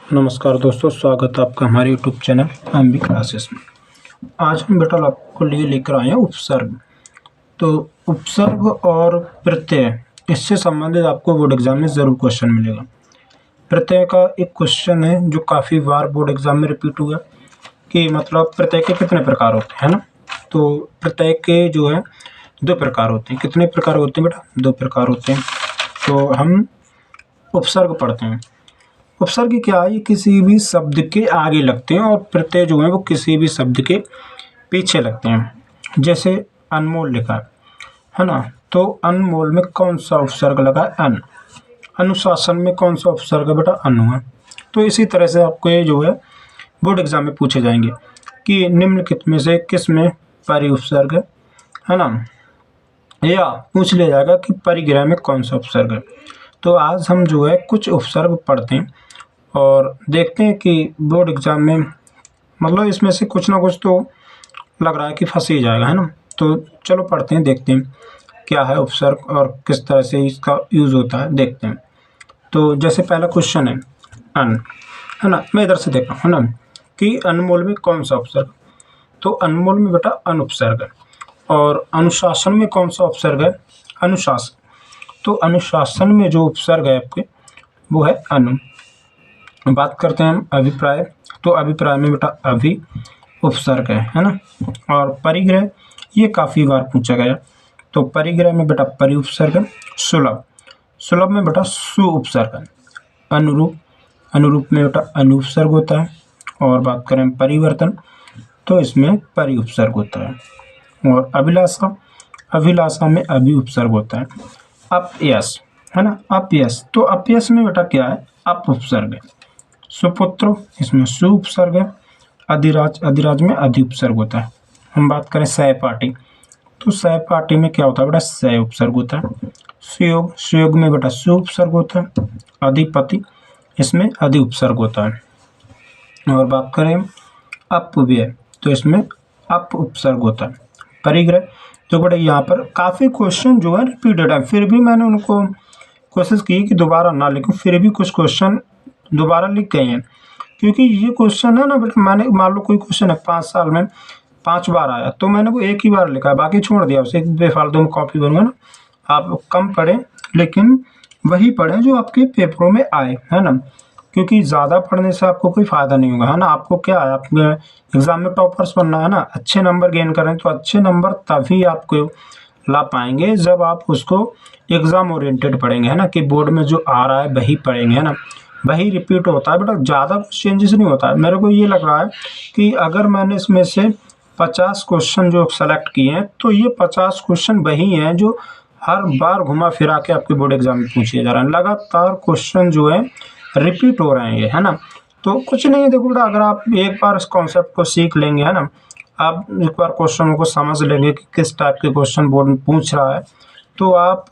नमस्कार दोस्तों, स्वागत है आपका हमारे यूट्यूब चैनल एमबी क्लासेस में। आज हम बेटा आपको लिए लेकर आए हैं उपसर्ग। तो उपसर्ग और प्रत्यय, इससे संबंधित आपको बोर्ड एग्जाम में ज़रूर क्वेश्चन मिलेगा। प्रत्यय का एक क्वेश्चन है जो काफ़ी बार बोर्ड एग्जाम में रिपीट हुआ कि मतलब प्रत्यय के कितने प्रकार होते हैं ना। तो प्रत्यय के जो है 2 प्रकार होते हैं। कितने प्रकार होते हैं बेटा? 2 प्रकार होते हैं। तो हम उपसर्ग पढ़ते हैं। उपसर्ग क्या है? ये किसी भी शब्द के आगे लगते हैं और प्रत्यय जो है वो किसी भी शब्द के पीछे लगते हैं। जैसे अनमोल लिखा है ना, तो अनमोल में कौन सा उपसर्ग लगा है? अन। अनुशासन में कौन सा उपसर्ग है बेटा? अनु है। तो इसी तरह से आपको ये जो है बोर्ड एग्जाम में पूछे जाएंगे कि निम्नलिखित में से किस में परि उपसर्ग है ना, या पूछ लिया जाएगा कि परिग्रह में कौन सा उपसर्ग है। तो आज हम जो है कुछ उपसर्ग पढ़ते हैं और देखते हैं कि बोर्ड एग्जाम में मतलब इसमें से कुछ ना कुछ तो लग रहा है कि फंस ही जाएगा, है ना। तो चलो पढ़ते हैं, देखते हैं क्या है उपसर्ग और किस तरह से इसका यूज़ होता है, देखते हैं। तो जैसे पहला क्वेश्चन है अन, है ना। मैं इधर से देख रहा हूँ, है ना, कि अनमोल में कौन सा उपसर्ग? तो अनमोल में बेटा अन उपसर्ग है। और अनुशासन में कौन सा उपसर्ग है? अनुशासन। तो अनुशासन में जो उपसर्ग है आपके वो है अनु। बात करते हैं हम अभिप्राय। तो अभिप्राय में बेटा अभि उपसर्ग है ना। और परिग्रह ये काफ़ी बार पूछा गया। तो परिग्रह में बेटा परि उपसर्ग है। सुलभ, सुलभ में बेटा सु उपसर्ग है। अनुरूप, अनुरूप में बेटा अनु उपसर्ग होता है। और बात करें परिवर्तन तो इसमें परि उपसर्ग होता है। और अभिलाषा, अभिलाषा में अभि उपसर्ग होता है। अपयश है ना, अपयश। तो अपयश में बेटा क्या है? अप उपसर्ग है। सुपुत्र इसमें सु उपसर्ग है। अधिराज, अधिराज में अधि उपसर्ग होता है। हम बात करें सहपाठी तो सहपाठी में क्या होता है बेटा? सह उपसर्ग होता है। सुयोग, सुयोग में बेटा सु उपसर्ग होता है। अधिपति इसमें अधि उपसर्ग होता है। और बात करें अपव्यय तो इसमें अप उपसर्ग होता है। परिग्रह तो बेटा यहाँ पर काफ़ी क्वेश्चन जो है रिपीटेड है, फिर भी मैंने उनको कोशिश की कि दोबारा ना लिखूं, फिर भी कुछ क्वेश्चन दोबारा लिख गए हैं। क्योंकि ये क्वेश्चन है ना बेटा, मैंने मान लो कोई क्वेश्चन है 5 साल में 5 बार आया तो मैंने वो एक ही बार लिखा है, बाकी छोड़ दिया उसे, बेफालतू में कॉपी करूँगा ना। आप कम पढ़ें लेकिन वही पढ़ें जो आपके पेपरों में आए, है ना। क्योंकि ज़्यादा पढ़ने से आपको कोई फ़ायदा नहीं होगा, है ना। आपको क्या है, आप एग्ज़ाम में टॉपर्स बनना है ना, अच्छे नंबर गेन करें। तो अच्छे नंबर तभी आपको ला पाएंगे जब आप उसको एग्ज़ाम ओरिएंटेड पढ़ेंगे, है ना, कि बोर्ड में जो आ रहा है वही पढ़ेंगे, है ना। वही रिपीट होता है बेटा, ज़्यादा कुछ चेंजेस नहीं होता है। मेरे को ये लग रहा है कि अगर मैंने इसमें से 50 क्वेश्चन जो सेलेक्ट किए हैं तो ये 50 क्वेश्चन वही हैं जो हर बार घुमा फिरा के आपके बोर्ड एग्जाम में पूछे जा रहे हैं। लगातार क्वेश्चन जो है रिपीट हो रहे हैं ये, है ना। तो कुछ नहीं है, देखो बेटा, अगर आप एक बार इस कॉन्सेप्ट को सीख लेंगे, है ना, आप एक बार क्वेश्चनों को समझ लेंगे कि किस टाइप के क्वेश्चन बोर्ड में पूछ रहा है, तो आप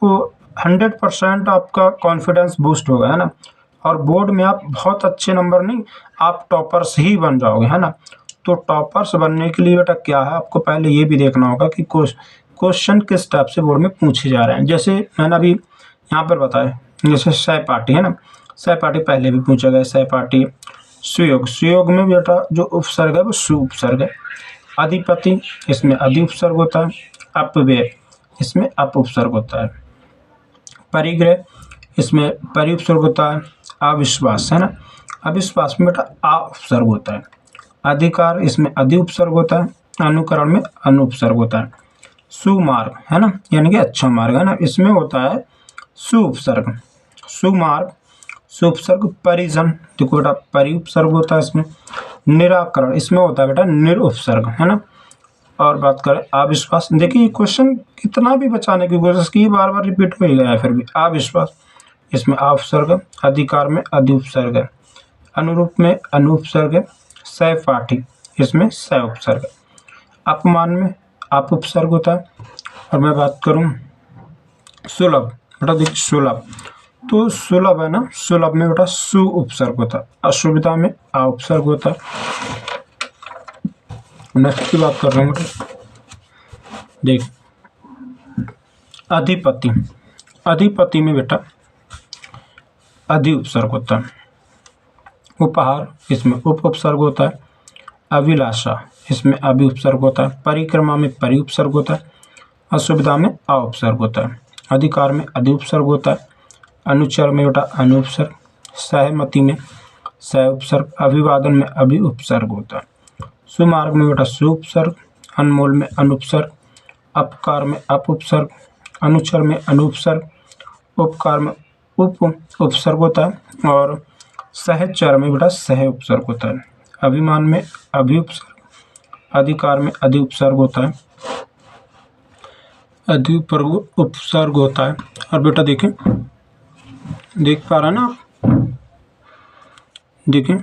100% आपका कॉन्फिडेंस बूस्ट होगा, है ना। और बोर्ड में आप बहुत अच्छे नंबर नहीं, आप टॉपर्स ही बन जाओगे, है ना। तो टॉपर्स बनने के लिए बेटा क्या है, आपको पहले ये भी देखना होगा कि क्वेश्चन किस टाइप से बोर्ड में पूछे जा रहे हैं। जैसे मैंने अभी यहाँ पर बताया, जैसे सहपाठी है ना, सहपाठी पहले भी पूछा गया, सहपाठी। सुयोग, सुयोग में बेटा जो उपसर्ग है वो सु उपसर्ग है। अधिपति इसमें अधि उपसर्ग होता है। अपव्यय इसमें अप उपसर्ग होता है। परिग्रह इसमें परि उपसर्ग होता है। अविश्वास है ना, अविश्वास में बेटा आ उपसर्ग होता है। अधिकार इसमें अधि उपसर्ग होता है। अनुकरण में अनु उपसर्ग होता है। सुमार्ग है ना, यानी कि अच्छा मार्ग, है ना, इसमें होता है सु उपसर्ग। सुमार्ग, सु उपसर्ग। परिजन देखो बेटा परि उपसर्ग होता है इसमें। निराकरण इसमें होता है बेटा निर उपसर्ग, है ना। और बात करें अविश्वास, देखिए ये क्वेश्चन कितना भी बचाने की कोशिश की बार बार रिपीट हो ही गया है, फिर भी अविश्वास इसमें आ उपसर्ग। अधिकार में अधि उपसर्ग है। अनुरूप में अनु उपसर्ग है। सहपाठी इसमें सह उपसर्ग है। अपमान में आप उपसर्ग होता है। और मैं बात करूं सुलभ, बेटा देखिए सुलभ, तो सुलभ है ना, सुलभ में बेटा सु उपसर्ग होता है। असुविधा में आ उपसर्ग होता है। नेक्स्ट की बात कर रहा हूँ बेटा, देख अधिपति, अधिपति में बेटा अधि उपसर्ग होता है। उपहार, इसमें उप उपसर्ग होता है। अभिलाषा, इसमें अभि उपसर्ग होता है। परिक्रमा में परि उपसर्ग होता है। असुविधा में अ उपसर्ग होता है। अधिकार में अधि उपसर्ग होता है। अनुचर में बेटा अनु उपसर्ग। सहमति में सह उपसर्ग। अभिवादन में अभि उपसर्ग होता है। सुमार्ग में बेटा सु उपसर्ग। अनमोल में अनुपसर्ग। अपकार में अप उपसर्ग। अनुचर में अनुपसर्ग। उपकार में उप उपसर्ग होता है। और सहचर में बेटा सह उपसर्ग होता है। अभिमान में अभि उपसर्ग। अधिकार में अधि उपसर्ग होता है। अधि उपसर्ग होता है। और बेटा देखें, देख पा रहे हैं ना आप? देखें,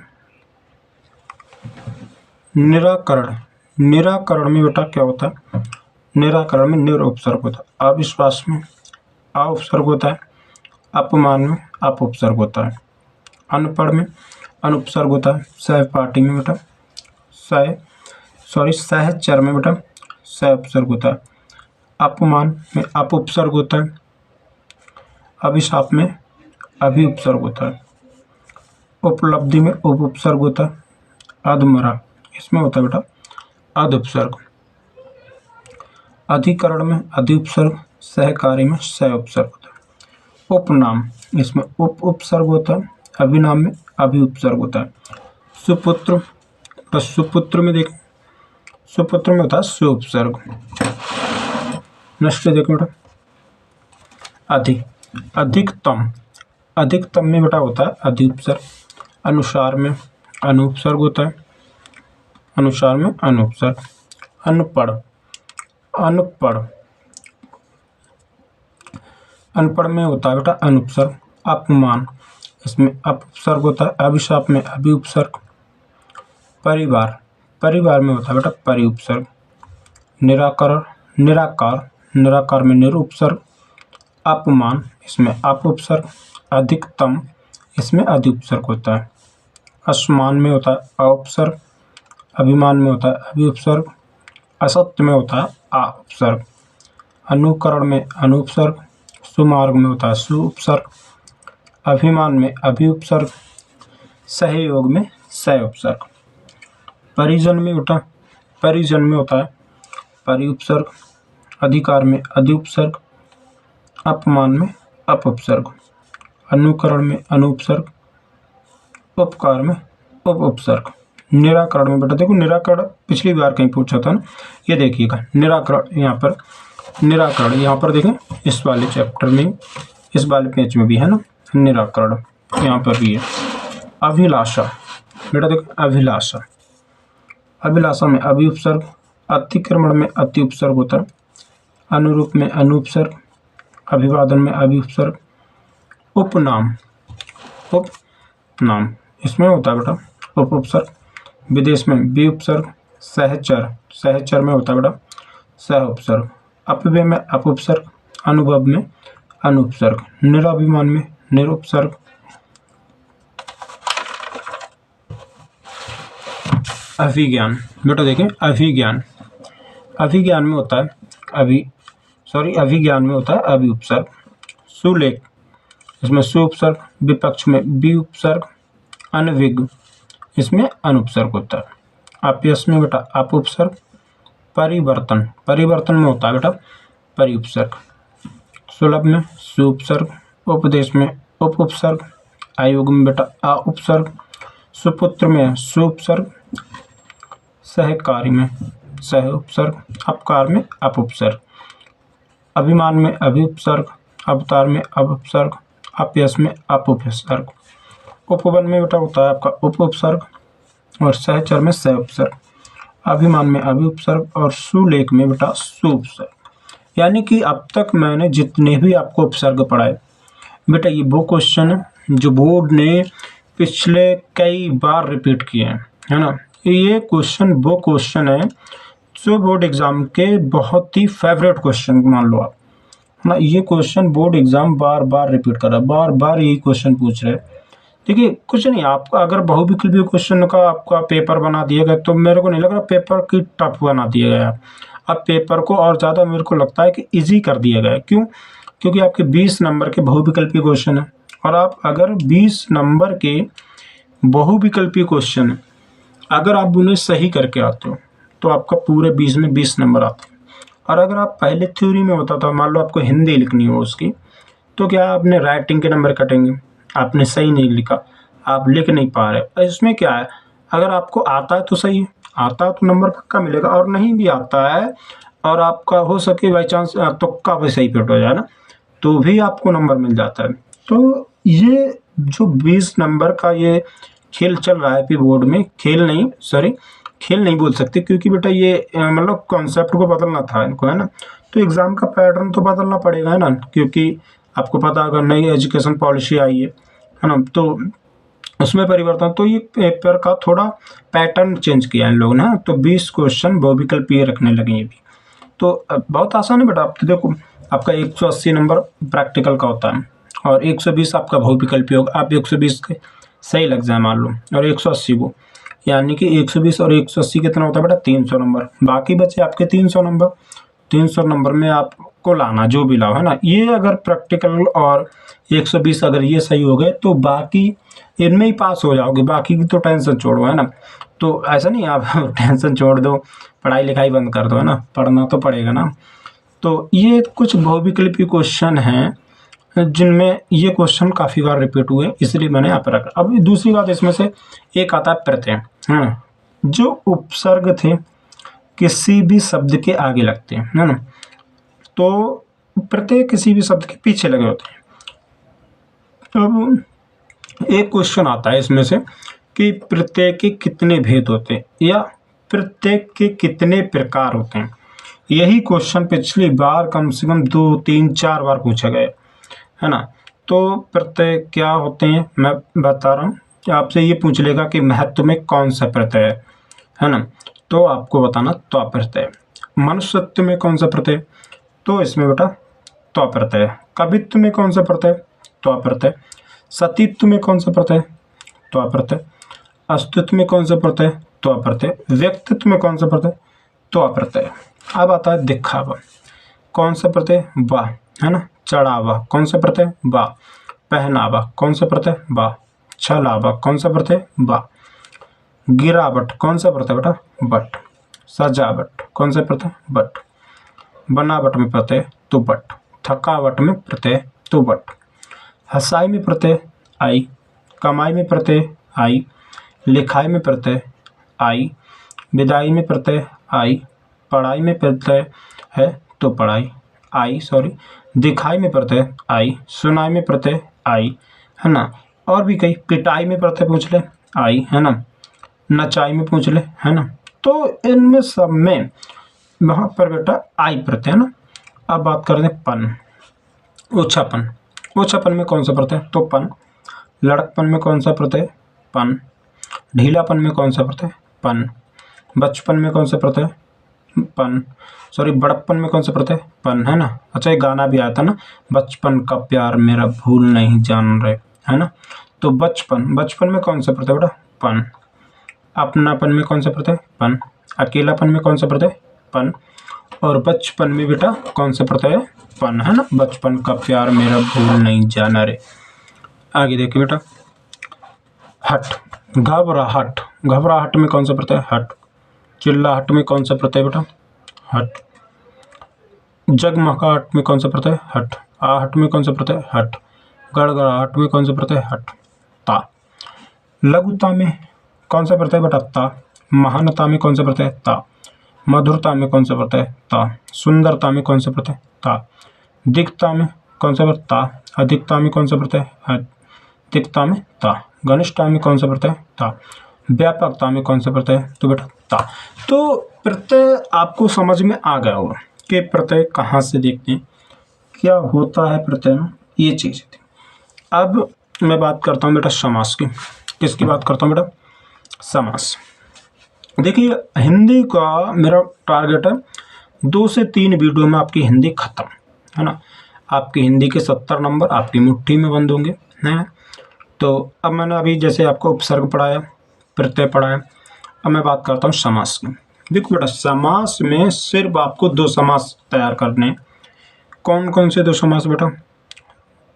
निराकरण, निराकरण में बेटा क्या होता है? निराकरण में निर उपसर्ग होता है। अविश्वास में अ उपसर्ग होता है। अपमान में अप उपसर्ग होता है। अनपढ़ में अनुपसर्ग होता है। सहपाठी में बेटा सहचर में बेटा सह उपसर्ग होता है। अपमान में अप उपसर्ग होता है। अभिशाप में अभि उपसर्ग होता है। उपलब्धि में उप उपसर्ग होता है। अधमरा, इसमें होता है बेटा अध उपसर्ग। अधिकरण में अधि उपसर्ग। सहकारी में सह उपसर्ग होता है। उपनाम, इसमें उप उपसर्ग होता है। अभिनाम में अभि उपसर्ग होता है। सुपुत्र, तो सुपुत्र में देखें, सुपुत्र में होता है सु उपसर्ग। नेक्स्ट देखो बेटा अधिकतम, अधिकतम में बेटा होता है अधि उपसर्ग। अनुसार में अनु उपसर्ग होता है। अनुसार में अनु उपसर्ग। अनपढ़, अनपढ़, अनपढ़ में होता है बेटा अनुपसर्ग। अपमान, इसमें अप उपसर्ग होता है। अभिशाप में अभि उपसर्ग। परिवार, परिवार में होता है बेटा परि उपसर्ग। निराकरण, निराकार, निराकार में निर उपसर्ग। अपमान, इसमें अप उपसर्ग। अधिकतम, इसमें अधि उपसर्ग होता है। असमान में होता है अ उपसर्ग। अभिमान में होता है अभि उपसर्ग। असत्य में होता है आ उपसर्ग। अनुकरण में अनु उपसर्ग। सुमार्ग में होता है सु उपसर्ग। अभिमान में अभि उपसर्ग। सहयोग में सह उपसर्ग। परिजन में बेटा परिजन में होता है परि उपसर्ग। अधिकार में अधि उपसर्ग। अपमान में अप उपसर्ग। अनुकरण में अनु उपसर्ग। उपकार में उप उपसर्ग। निराकरण में बेटा देखो, निराकरण पिछली बार कहीं पूछा था ना, ये देखिएगा निराकरण, यहाँ पर निराकरण, यहाँ पर देखें इस वाले चैप्टर में, इस वाले पेज में भी है ना निराकरण, यहाँ पर भी है। अभिलाषा, बेटा देखो अभिलाषा, अभिलाषा में अभि उपसर्ग। अतिक्रमण में अति उपसर्ग होता है। अनुरूप में अनु उपसर्ग। अभिवादन में अभि उपसर्ग। उपनाम, उपनाम, इसमें होता है बेटा उप उपसर्ग। विदेश में बि उपसर्ग। सहचर, सहचर में होता है बेटा सह उपसर्ग। अपव्यय में अप उपसर्ग। अनुभव में अनु उपसर्ग। निराभिमान में निर उपसर्ग। अभिज्ञान, बेटा देखें अभिज्ञान, अभिज्ञान में होता है अभिज्ञान में होता है अभि उपसर्ग। सुलेख, इसमें सु उपसर्ग। विपक्ष में बि उपसर्ग। अनविज्ञ, इसमें अनुपसर्ग होता है। अपयश में बेटा अप उपसर्ग। परिवर्तन, परिवर्तन में होता है बेटा परि उपसर्ग। सुलभ में सु उपसर्ग। उपदेश में उप उपसर्ग। आयोग में बेटा आ उपसर्ग। सुपुत्र में सु उपसर्ग। सहकारी में सह उपसर्ग। अपकार में अप उपसर्ग। अभिमान में अभि उपसर्ग। अवतार में अप उपसर्ग। अपयश में अप उपसर्ग। उपवन में बेटा होता है आपका उप उपसर्ग और सहचर में सह उपसर्ग। अभिमान में अभि उपसर्ग और सुलेख में बेटा सु उपसर्ग। यानी कि अब तक मैंने जितने भी आपको उपसर्ग पढ़ाए बेटा, ये वो क्वेश्चन है जो बोर्ड ने पिछले कई बार रिपीट किए हैं, है ना। ये क्वेश्चन वो क्वेश्चन है जो बोर्ड एग्जाम के बहुत ही फेवरेट क्वेश्चन मान लो आप, है ना। ये क्वेश्चन बोर्ड एग्जाम बार बार रिपीट कर रहा है, बार बार यही क्वेश्चन पूछ रहे हैं। देखिए कुछ नहीं, आपका अगर बहुविकल्पीय क्वेश्चन का आपका पेपर बना दिया गया तो मेरे को नहीं लग रहा पेपर की टफ बना दिया गया। अब पेपर को और ज़्यादा मेरे को लगता है कि इजी कर दिया गया है। क्यों? क्योंकि आपके 20 नंबर के बहुविकल्पीय क्वेश्चन है और आप अगर 20 नंबर के बहुविकल्पीय क्वेश्चन है, अगर आप उन्हें सही करके आते हो तो आपका पूरे 20 में 20 नंबर आते हैं। और अगर आप पहले थ्योरी में होता था, मान लो आपको हिंदी लिखनी हो उसकी, तो क्या आपने राइटिंग के नंबर कटेंगे, आपने सही नहीं लिखा, आप लिख नहीं पा रहे। इसमें क्या है, अगर आपको आता है तो सही है, आता है तो नंबर पक्का मिलेगा, और नहीं भी आता है और आपका हो सके बाई चांस तुक्का भी सही फिट हो जाए ना, तो भी आपको नंबर मिल जाता है। तो ये जो 20 नंबर का ये खेल चल रहा है बोर्ड में, खेल नहीं बोल सकते, क्योंकि बेटा ये मतलब कॉन्सेप्ट को बदलना था इनको, है ना। तो एग्ज़ाम का पैटर्न तो बदलना पड़ेगा, है ना, क्योंकि आपको पता अगर नई एजुकेशन पॉलिसी आई है ना, तो उसमें परिवर्तन, तो ये पेपर का थोड़ा पैटर्न चेंज किया इन लोगों ने। तो 20 क्वेश्चन बहुविकल्पीय रखने लगे ये भी। तो बहुत आसान है बेटा। आप तो देखो, आपका 180 नंबर प्रैक्टिकल का होता है और 120 आपका बहुविकल्पीय होगा। आप 120 के सही लग जाए मान लो, और 180 को, यानी कि 120 और 180 कितना होता है बेटा, 300 नंबर। बाकी बचे आपके 300 नंबर। 300 नंबर में आपको लाना जो भी लाओ, है ना। ये अगर प्रैक्टिकल और 120 अगर ये सही हो गए तो बाकी इनमें ही पास हो जाओगे, बाकी की तो टेंशन छोड़ो, है ना। तो ऐसा नहीं आप टेंशन छोड़ दो, पढ़ाई लिखाई बंद कर दो, है ना, पढ़ना तो पड़ेगा ना। तो ये कुछ बहुविकल्पीय क्वेश्चन हैं जिनमें ये क्वेश्चन काफ़ी बार रिपीट हुए, इसलिए मैंने यहाँ पर रखा। अब दूसरी बात, इसमें से एक आता है प्रत्यय, है ना, जो उपसर्ग थे किसी भी शब्द के आगे लगते हैं, है ना। तो प्रत्यय किसी भी शब्द के पीछे लगे होते हैं। अब एक क्वेश्चन आता है इसमें से कि प्रत्यय के कितने भेद होते हैं या प्रत्यय के कितने प्रकार होते हैं। यही क्वेश्चन पिछली बार कम से कम 2, 3, 4 बार पूछा गया, है ना। तो प्रत्यय क्या होते हैं मैं बता रहा हूँ। आपसे ये पूछ लेगा कि महत्व में कौन सा प्रत्यय है ना, तो आपको बताना त्वा प्रत्यय। मनुष्यत्व में कौन सा प्रत्यय, तो इसमें बेटा त्वा प्रत्यय। कवित्व में कौन सा प्रत्यय, त्वा प्रत्यय। सतीत्व में कौन सा प्रत्यय, त्वा प्रत्यय। अस्तित्व में कौन सा प्रत्यय, त्वा प्रत्यय। व्यक्तित्व में कौन सा प्रत्यय, त्वा प्रत्यय। अब आता है दिखावा, कौन सा प्रत्यय, वाह, है ना। चढ़ावा, कौन सा प्रत्यय, वाह। पहनावा, कौन सा प्रत्यय, वाह। छलावा, कौन सा प्रत्यय, वाह। गिरावट, कौन सा प्रत्यय बेटा, बट। सजावट, कौन सा प्रत्यय, बट। बनावट में प्रत्यय तो बट। थकावट में प्रत्यय तो बट। हंसाई में प्रत्यय आई। कमाई में प्रत्यय आई। लिखाई में प्रत्यय आई। विदाई में प्रत्यय आई। पढ़ाई में प्रत्यय है तो पढ़ाई आई, दिखाई में प्रत्यय आई। सुनाई में प्रत्यय आई, है ना। और भी कई, पिटाई में प्रत्यय पूछ ले आई, है ना। नचाई में पूछ ले, है ना। तो इनमें सब में वहाँ पर बेटा आई प्रत्यय, है ना। अब बात करते हैं पन, ओछापन। ओछापन में कौन सा प्रत्यय, तो पन। लड़कपन में कौन सा प्रत्यय, पन। ढीलापन में कौन सा प्रत्यय, पन। बचपन में कौन सा प्रत्यय, पन। बड़प्पन में कौन सा प्रत्यय, पन, है ना। अच्छा, एक गाना भी आया था ना, बचपन का प्यार मेरा भूल नहीं जान रहे, है ना। तो बचपन में कौन सा प्रत्यय बेटा, पन। अपनापन में कौन सा प्रत्यय, पन। अकेलापन में कौन सा प्रत्यय, पन। और बचपन में बेटा कौन सा प्रत्यय, पन, है ना। बचपन का प्यार मेरा भूल नहीं जाना रे। आगे देखिए बेटा, हट, घबराहट। घबराहट में कौन सा प्रत्यय, हट। चिल्लाहट में कौन सा प्रत्यय बेटा, हट। जगमगाहट में कौन सा प्रत्यय, हट। आहट में कौन सा प्रत्यय, हट। गड़गड़ाहट में कौन सा प्रत्यय, हट। ता। लघुता में कौन सा प्रत्यय बेटा, ता। महानता में कौन सा प्रत्यय, ता। मधुरता में कौन सा प्रत्यय, ता। सुंदरता में कौन सा प्रत्यय, ता। दिखता में कौन सा प्रत्यय, ता। अधिकता में कौन सा प्रत्यय, अधिकता में ता। घनिष्ठता में कौन सा प्रत्यय, ता। व्यापकता में कौन सा प्रत्यय, तो बेटा ता। तो प्रत्यय आपको समझ में आ गया होगा कि प्रत्यय कहाँ से देखते हैं, क्या होता है प्रत्यय में, ये चीज़ थी। अब मैं बात करता हूँ बेटा समास की। किसकी बात करता हूँ बेटा, समास। देखिए, हिंदी का मेरा टारगेट है 2 से 3 वीडियो में आपकी हिंदी खत्म, है ना। आपकी हिंदी के 70 नंबर आपकी मुट्ठी में बंद होंगे, है ना। तो अब मैंने अभी जैसे आपको उपसर्ग पढ़ाया, प्रत्यय पढ़ाया, अब मैं बात करता हूँ समास की। देखो बेटा, समास में सिर्फ आपको 2 समास तैयार करने हैं। कौन कौन से 2 समास बेटा,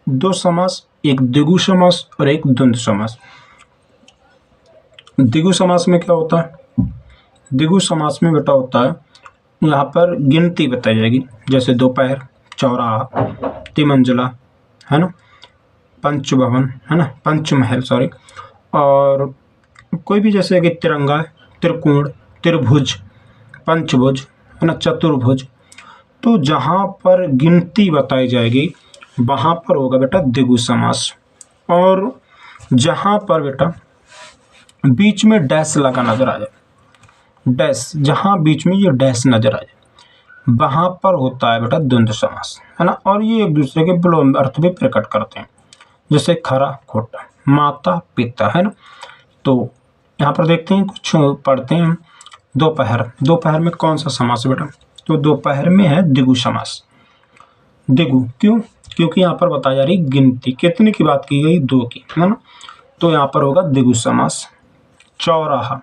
2 समास, एक द्विगु समास और एक द्वंद्व समास। द्विगु समास में क्या होता है? द्विगु समास में बेटा होता है यहाँ पर गिनती बताई जाएगी, जैसे दोपहर, चौराहा, तिमंजिला, है ना, पंचभवन, है ना, पंचमहल, सॉरी, और कोई भी जैसे कि तिरंगा, त्रिकोण, त्रिभुज, पंचभुज, है ना, चतुर्भुज। तो जहाँ पर गिनती बताई जाएगी वहाँ पर होगा बेटा द्विगु समास। और जहाँ पर बेटा बीच में डैश लगा नजर आ जाए, डैश, जहाँ बीच में ये डैश नजर आ जाए वहाँ पर होता है बेटा द्वंद्व समास, है ना। और ये एक दूसरे के विलोम अर्थ भी प्रकट करते हैं, जैसे खरा खोटा, माता पिता, है ना। तो यहाँ पर देखते हैं, कुछ पढ़ते हैं। दोपहर, दोपहर में कौन सा समास है बेटा? तो दोपहर में है द्विगु समास। द्विगु क्यों? क्योंकि यहाँ पर बताई जा रही गिनती, कितने की बात की गई? 2 की, है ना। तो यहाँ पर होगा द्विगु समास। चौराहा,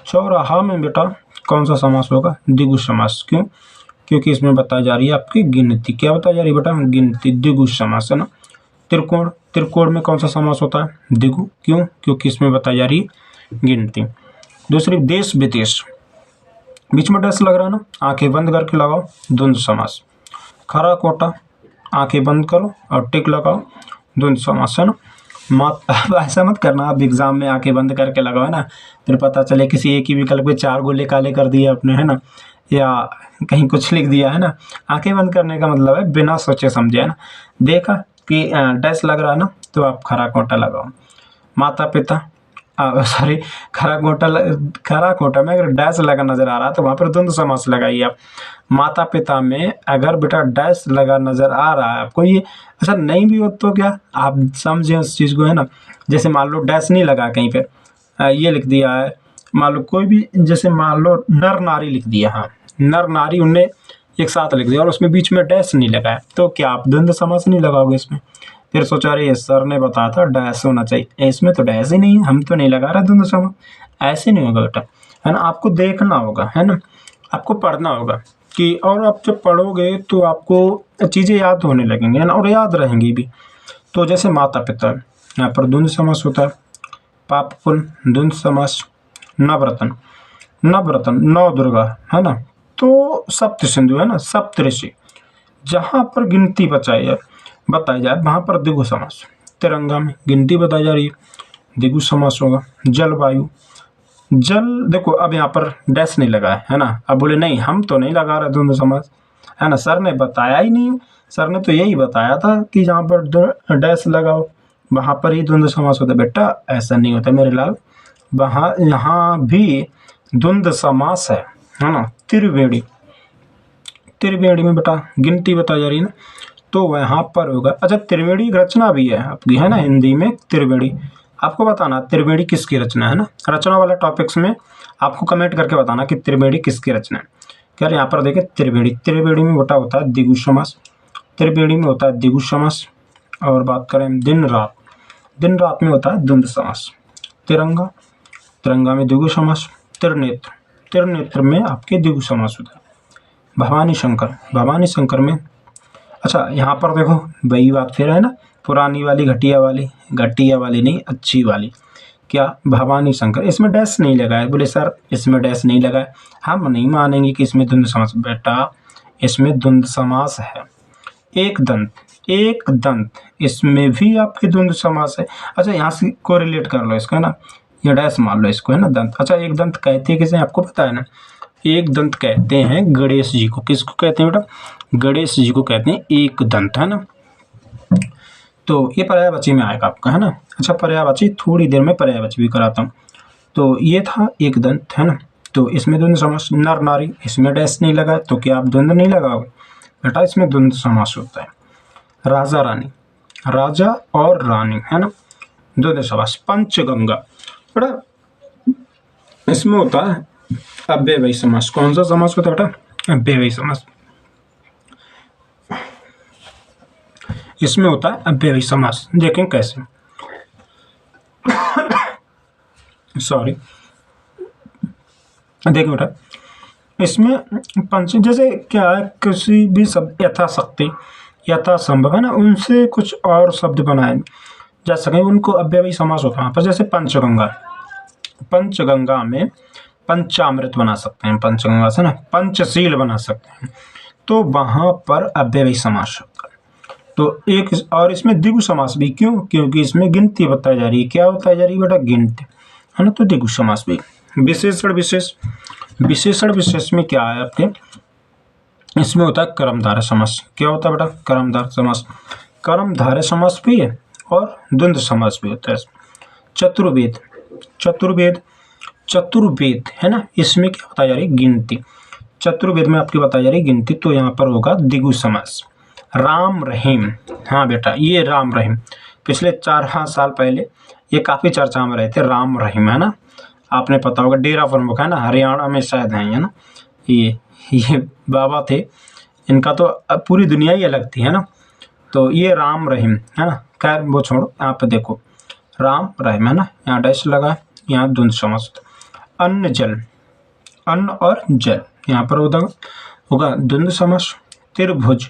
चौराहा में बेटा कौन सा समास होगा? द्विगु समास। क्यों? क्योंकि इसमें बताई जा रही है आपकी गिनती। क्या बताई जा रही है बेटा? गिनती, द्विगु समास, है ना। त्रिकोण, त्रिकोण में कौन सा समास होता है? द्विगु। क्यों? क्योंकि इसमें बताई जा रही है गिनती। दूसरी, देश विदेश, बीच में डैश लग रहा है ना, आंखें बंद करके लगाओ, द्वंद्व समास। खरा कोटा, आंखें बंद करो और टिक लगाओ, द्वंद्व समास, है ना। अब ऐसा मत करना आप एग्जाम में आंखें बंद करके लगाओ, है ना, फिर पता चले किसी एक ही विकल्प पे 4 गोले काले कर दिए आपने, है ना, या कहीं कुछ लिख दिया, है ना। आंखें बंद करने का मतलब है बिना सोचे समझे, है ना। देखा कि डैश लग रहा है ना, तो आप खरा कोटा लगाओ। माता पिता, सॉरी, खरा कोटा में अगर डैश लगा नजर आ रहा है तो वहाँ पर द्वंद्व समास लगाइए आप। माता पिता में अगर बेटा डैश लगा नजर आ रहा है आपको, ये अच्छा नहीं भी हो तो क्या आप समझें उस चीज़ को, है ना। जैसे मान लो डैश नहीं लगा कहीं पे, ये लिख दिया है, मान लो कोई भी, जैसे मान लो नर नारी लिख दिया, हाँ, नर नारी उनने एक साथ लिख दिया और उसमें बीच में डैश नहीं लगाया, तो क्या आप द्वंद्व समास नहीं लगाओगे इसमें? फिर सोचा अरे सर ने बताया था डैश होना चाहिए, इसमें तो डैश ही नहीं है, हम तो नहीं लगा रहे द्वंद्व समास। ऐसे नहीं होगा बेटा, है ना। आपको देखना होगा, है ना, आपको पढ़ना होगा कि, और आप जब पढ़ोगे तो आपको चीज़ें याद होने लगेंगी, है ना, और याद रहेंगी भी। तो जैसे माता पिता, यहाँ पर द्वंद्व समास होता है। पाप पुण्य, द्वंद्व समास। नवरत्न, नवरत्न, नौ दुर्गा, है ना। तो सप्त सिंधु, है ना, सप्त ऋषि, जहाँ पर गिनती बताई जाए वहाँ पर द्विगु समास। तिरंगा में गिनती बताई जा रही है, द्विगु समास होगा। जलवायु, जल, देखो अब यहाँ पर डैश नहीं लगा है ना, अब बोले नहीं हम तो नहीं लगा रहे द्वंद्व समास, है ना, सर ने बताया ही नहीं, सर ने तो यही बताया था कि जहाँ पर डैश लगाओ वहाँ पर ही द्वंद्व समास होता है। बेटा ऐसा नहीं होता मेरे लाल, वहाँ यहाँ भी द्वंद्व समास है ना। त्रिवेणी, त्रिवेणी में बेटा गिनती बताई जा रही है ना, तो वहाँ पर होगा। अच्छा, त्रिवेणी रचना भी है आपकी, है ना, हिंदी में त्रिवेणी। आपको बताना त्रिवेणी किसकी रचना है ना, रचना वाला टॉपिक्स में आपको कमेंट करके बताना कि त्रिवेणी किसकी रचना है। क्या यहाँ पर देखें त्रिवेणी, त्रिवेणी में बेटा होता है द्विगु समास, त्रिवेणी में होता है द्विगु समास। और बात करें दिन रात, दिन रात में होता है द्वंद्व समास। तिरंगा, तिरंगा में द्विगु समास। त्रिनेत्र, त्रिनेत्र में आपके द्विगु समास होता है। भवानी शंकर, भवानी शंकर में, अच्छा यहाँ पर देखो वही बात फिर है ना, पुरानी वाली घटिया वाली, घटिया वाली नहीं अच्छी वाली, क्या भवानी शंकर, इसमें डैश नहीं लगा है। बोले सर इसमें डैश नहीं लगा है, हम नहीं मानेंगे कि इसमें द्वंद्व समास। बेटा इसमें द्वंद्व समास है। एक दंत, एक दंत, इसमें भी आपके द्वंद्व समास है। अच्छा यहाँ से कोरिलेट कर लो इसका, है ना, ये डैश मान लो इसको, है ना, दंत। अच्छा एक दंत कहते हैं किसे, आपको पता है ना, एक दंत कहते हैं गणेश जी को। किसको कहते हैं बेटा? गणेश जी को कहते हैं एक दंत, है ना। तो ये पर्यायवाची में आएगा आपका, है ना। अच्छा पर्यायवाची थोड़ी देर में पर्यायवाची भी कराता हूँ। तो ये था एक दंत, है ना। तो इसमें द्वंद्व समास। नर नारी, इसमें डैश नहीं लगा, तो क्या आप द्वंद्व नहीं लगाओगे? बेटा इसमें द्वंद्व समास होता है। राजा रानी, राजा और रानी, है ना, द्वंद्व समास। पंचगंगा, बेटा इसमें होता है अव्ययी समास। कौन सा समास होता है बेटा? अव्ययी समास। इसमें होता है अव्ययी समास। देखें कैसे, सॉरी, देखिए बेटा इसमें पंच, जैसे क्या है, किसी भी शब्द यथाशक्ति, यथासंभव, है ना, उनसे कुछ और शब्द बनाए जा सकें, उनको अव्ययी समास होता है। पर जैसे पंचगंगा, पंचगंगा में पंचामृत बना सकते हैं, पंचगंगा से ना पंचशील बना सकते हैं, तो वहाँ पर अव्ययी समास होता है। तो एक और इसमें द्विगु समास भी, क्यों? क्योंकि इसमें गिनती बताई जा रही है। क्या बताई जा रही है बेटा? गिनती, है ना, तो द्विगु समास भी। विशेषण विशेष, विशेषण विशेष में क्या है आपके? इसमें होता है कर्मधारय समास। क्या होता है बेटा? कर्मधारय समास। कर्मधारय समास भी है और द्वंद्व समास भी होता है। चतुर्वेद, चतुर्वेद, चतुर्वेद है ना, इसमें क्या बताई जा रही है? गिनती। चतुर्वेद में आपकी बताई जा रही है गिनती, तो यहाँ पर होगा द्विगु समास। राम रहीम, हाँ बेटा ये राम रहीम पिछले 4 साल पहले ये काफ़ी चर्चा में रहे थे, राम रहीम, है ना, आपने पता होगा, डेरा प्रमुख है ना, हरियाणा में शायद है ना, ये बाबा थे, इनका तो पूरी दुनिया ही अलग थी, है ना। तो ये राम रहीम है ना, खैर वो छोड़ो, यहाँ पे देखो राम रहीम है ना, यहाँ डैश लगा है, यहाँ द्वंद्व समास। अन्न जल, अन्न और जल यहाँ पर होगा द्वंद्व समास। त्रिभुज,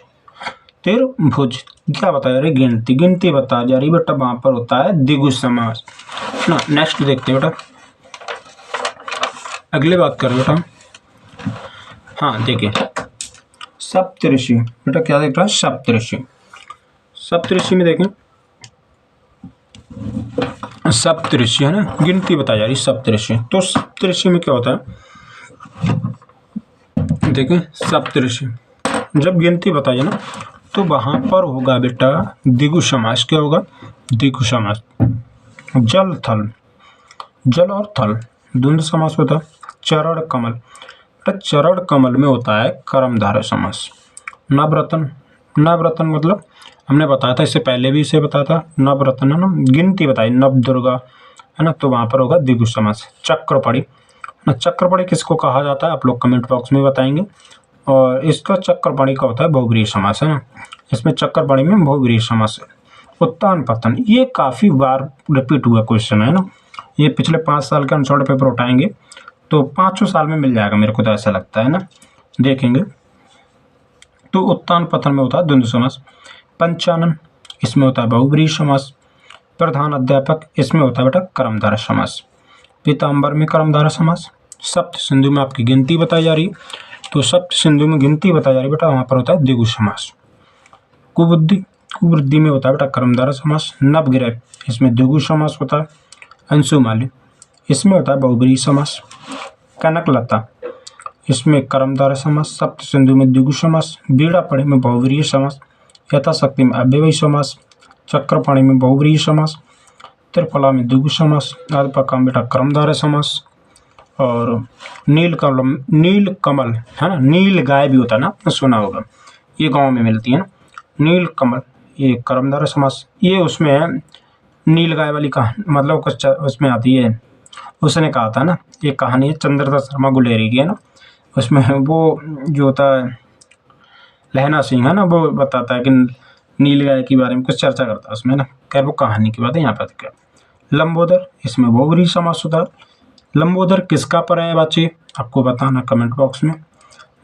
त्रिभुज क्या बताया रही? गिनती, गिनती बता जा रही बेटा, वहाँ पर होता है द्विगु समास ना। नेक्स्ट देखते हैं बेटा, अगली बात करें बेटा। हाँ देखिए सप्तऋषि, बेटा क्या देख रहा है? सप्तऋषि, सप्तऋषि में देखें, सप्तऋषि है ना, गिनती बताई जा रही सप्तऋषि। तो सप्तऋषि में क्या होता है? देखें सप्तऋषि जब गिनती बताइए ना, तो वहाँ पर होगा बेटा द्विगु समास। क्या होगा? द्विगु समास। जल थल, जल और थल द्वंद्व समास होता है। चरण कमल, बेटा चरण कमल में होता है कर्मधारय समास। नवरत्न, नवरत्न मतलब हमने बताया था, इससे पहले भी इसे बताया था, नवरत्न है ना, गिनती बताई, नवदुर्गा है ना, तो वहाँ पर होगा द्विगु समास। चक्रपड़ी, चक्रपड़ी किसको कहा जाता है? आप लोग कमेंट बॉक्स में बताएंगे। और इसका चक्रपड़ी का होता है बहुब्रीहि समास, है ना, इसमें चक्रपड़ी में बहुब्रीहि समास है। उत्तान पतन, ये काफ़ी बार रिपीट हुआ क्वेश्चन है ना, ये पिछले 5 साल के अनसॉल्ड पेपर उठाएंगे तो 5 साल में मिल जाएगा, मेरे को तो ऐसा लगता है ना, देखेंगे। तो उत्तान पतन में होता है द्वंद्व समास। पंचानन, इसमें होता है बहुब्रीहि समास। प्रधान अध्यापक, इसमें होता है बेटा कर्मधारय समास। पीताम्बर में कर्मधारय समास। सप्त सिंधु में आपकी गिनती बताई जा रही है, तो सप्त सिंधु में गिनती बताई जा रही है बेटा, वहाँ पर होता है द्विगु समास। कुबुद्धि, कुवृद्धि में होता है बेटा कर्मधारय समास। नवग्रह, इसमें द्विगु समास होता है। अंशुमाली, इसमें होता है बहुब्रीहि समास। कनकलता, इसमें कर्मधारय समास। सप्त सिंधु में द्विगु समास। बीड़ापड़ी में बहुब्रीहि समास। यथाशक्ति में अव्ययी समास। चक्रपाणी में बहुब्रीहि समास। त्रिफला में द्विगु समास। अल्पका में बेटा कर्मधारय समास। और नीलकमल, नीलकमल है ना, नील गाय भी होता है ना, आपने सुना होगा, ये गाँव में मिलती है ना, नीलकमल, ये कर्मधारय समास। ये उसमें है नील गाय वाली कहानी, मतलब कुछ उसमें आती है, उसने कहा था ना, ये कहानी है चंद्रदत्त शर्मा गुलेरी की, है ना, उसमें वो जो होता है लहना सिंह है ना, वो बताता है कि नील गाय के बारे में कुछ चर्चा करता है उसमें ना, खैर वो कहानी की बात है, यहाँ पर क्या। लंबोदर, इसमें बहुब्रीहि समास होता है। लंबोदर किसका पर्यायवाची, आपको बताना कमेंट बॉक्स में।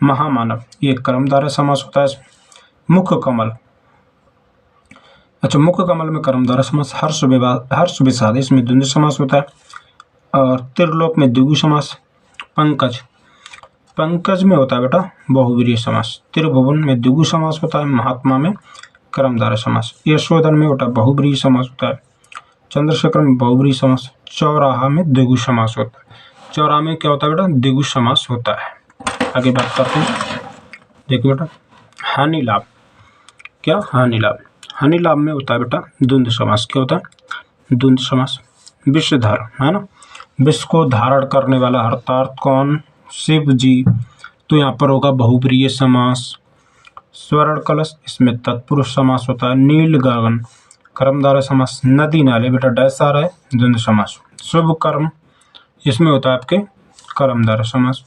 महामानव, ये कर्मधारय समास होता है। मुख कमल, अच्छा मुख कमल में कर्मधारय समास। हर्ष विषाद, इसमें द्वंद्व समास होता है। और त्रिलोक में द्विगु समास। पंकज, पंकज में होता है बेटा बहुब्रीहि समास। त्रिभुवन में द्विगु समास होता है। महात्मा में कर्मधारय समास। यशोधन में होता है बहुब्रीहि समास होता है। चंद्रशेखर में बहुब्रीहि समास। चौराहा में द्विगु समास होता है। चौराहा में क्या होता है बेटा? द्विगु समास होता है। आगे बात करते हैं, देखिए बेटा हानि लाभ, क्या हानि लाभ, हानि लाभ में होता है बेटा द्वंद्व समास। क्या होता है? द्वंद्व समास। विषधर है ना, विष को धारण करने वाला अर्थात कौन? शिव जी, तो यहाँ पर होगा बहुब्रीहि समास। स्वर्ण कलश, इसमें तत्पुरुष समास होता है। नील गगन कर्मधारय समास। नदी नाले बेटा डैश आ रहा है, द्वंद्व समास। शुभ कर्म, इसमें होता है आपके कर्मधारय समास।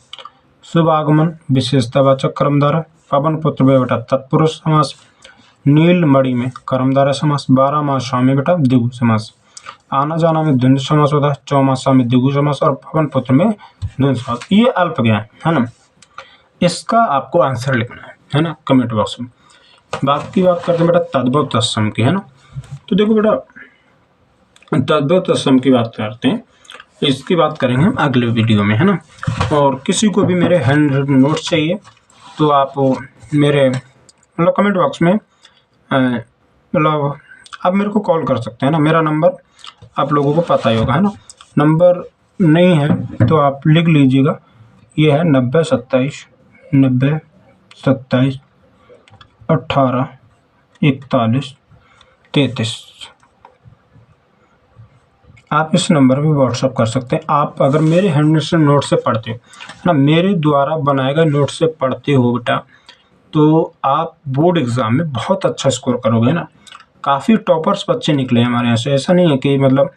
शुभ आगमन विशेषतावाचक कर्मधारय। पवन पुत्र में बेटा तत्पुरुष समास। नीलमणि में कर्मधारय समास। 12 मासा में बेटा द्विगु समास। आना जाना में द्वंद्व समास होता है। चौमासा में द्विगु समास और पवन पुत्र में द्वंद्व समास। ये अल्प ज्ञान है ना, इसका आपको आंसर लिखना है ना कमेंट बॉक्स में। बात करते हैं बेटा तद्भव तत्सम की, है ना। तो देखो बेटा तद्भव तत्सम की बात करते हैं। इसकी बात करेंगे हम अगले वीडियो में, है ना। और किसी को भी मेरे हैंड रिटन नोट्स चाहिए तो आप मेरे मतलब कमेंट बॉक्स में मतलब आप मेरे को कॉल कर सकते हैं ना। मेरा नंबर आप लोगों को पता ही होगा, है ना। नंबर नहीं है तो आप लिख लीजिएगा, ये है 9027 184133। आप इस नंबर पे व्हाट्सअप कर सकते हैं। आप अगर मेरे हैंड रिटन नोट से पढ़ते हो, है ना, मेरे द्वारा बनाए गए नोट से पढ़ते हो बेटा, तो आप बोर्ड एग्ज़ाम में बहुत अच्छा स्कोर करोगे ना। काफ़ी टॉपर्स बच्चे निकले हैं हमारे यहाँ से, ऐसा नहीं है कि मतलब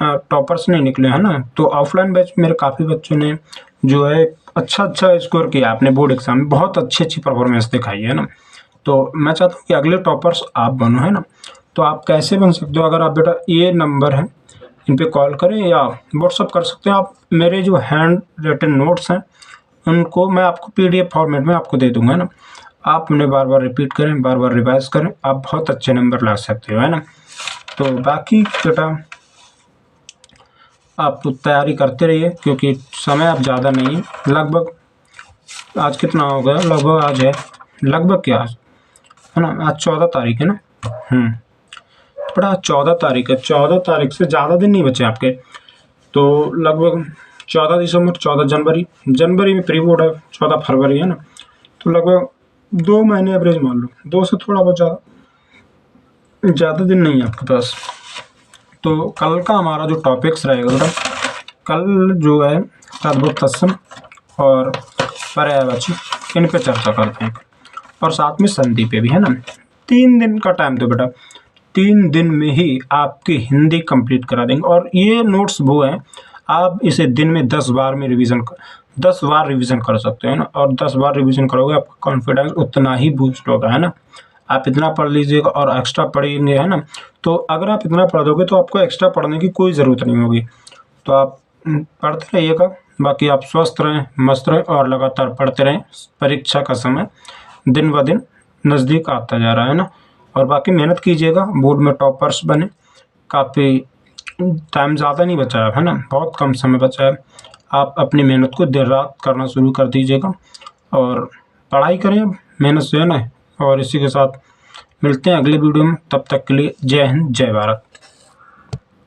टॉपर्स नहीं निकले, है ना। तो ऑफलाइन बैच मेरे काफ़ी बच्चों ने जो है अच्छा स्कोर किया आपने बोर्ड एग्ज़ाम में, बहुत अच्छी परफॉर्मेंस दिखाई है ना। तो मैं चाहता हूँ कि अगले टॉपर्स आप बनो, है ना। तो आप कैसे बन सकते हो, अगर आप बेटा ये नंबर है इन पे कॉल करें या व्हाट्सअप कर सकते हैं। आप मेरे जो हैंड रिटन नोट्स हैं उनको मैं आपको PDF फॉर्मेट में आपको दे दूँगा, है ना। आप उन्हें बार बार रिपीट करें, बार बार रिवाइज करें, आप बहुत अच्छे नंबर ला सकते हो, है ना। तो बाकी बेटा आप तैयारी करते रहिए, क्योंकि समय अब ज़्यादा नहीं, लगभग आज कितना हो गया, लगभग आज है लगभग क्या आज, है ना, आज 14 तारीख है ना। बड़ा 14 तारीख है, 14 तारीख से ज़्यादा दिन नहीं बचे आपके। तो लगभग 14 दिसंबर, 14 जनवरी में प्री बोर्ड है, 14 फरवरी, है ना। तो लगभग 2 महीने एवरेज मान लो, 2 से थोड़ा बहुत ज़्यादा दिन नहीं है आपके पास। तो कल का हमारा जो टॉपिक्स रहेगा बेटा, कल जो है तद्भव तत्सम और पर्यायवाची, इन पे चर्चा करते हैं, और साथ में संधि पे भी, है ना। 3 दिन का टाइम दो बेटा, 3 दिन में ही आपकी हिंदी कंप्लीट करा देंगे। और ये नोट्स वो हैं, आप इसे दिन में 10 बार में 10 बार रिवीजन कर सकते हैं ना। और 10 बार रिवीजन करोगे आपका कॉन्फिडेंस उतना ही बूस्ट होगा, है ना। आप इतना पढ़ लीजिएगा और एक्स्ट्रा पढ़ेंगे, है ना। तो अगर आप इतना पढ़ दोगे तो आपको एक्स्ट्रा पढ़ने की कोई ज़रूरत नहीं होगी। तो आप पढ़ते रहिएगा। बाकी आप स्वस्थ रहें, मस्त रहें और लगातार पढ़ते रहें। परीक्षा का समय दिन ब दिन नज़दीक आता जा रहा है ना। और बाकी मेहनत कीजिएगा, बोर्ड में टॉपर्स बने। काफ़ी टाइम ज़्यादा नहीं बचा है ना, बहुत कम समय बचा है। आप अपनी मेहनत को देर रात करना शुरू कर दीजिएगा और पढ़ाई करें मेहनत से, है ना। और इसी के साथ मिलते हैं अगले वीडियो में, तब तक के लिए जय हिंद, जय भारत।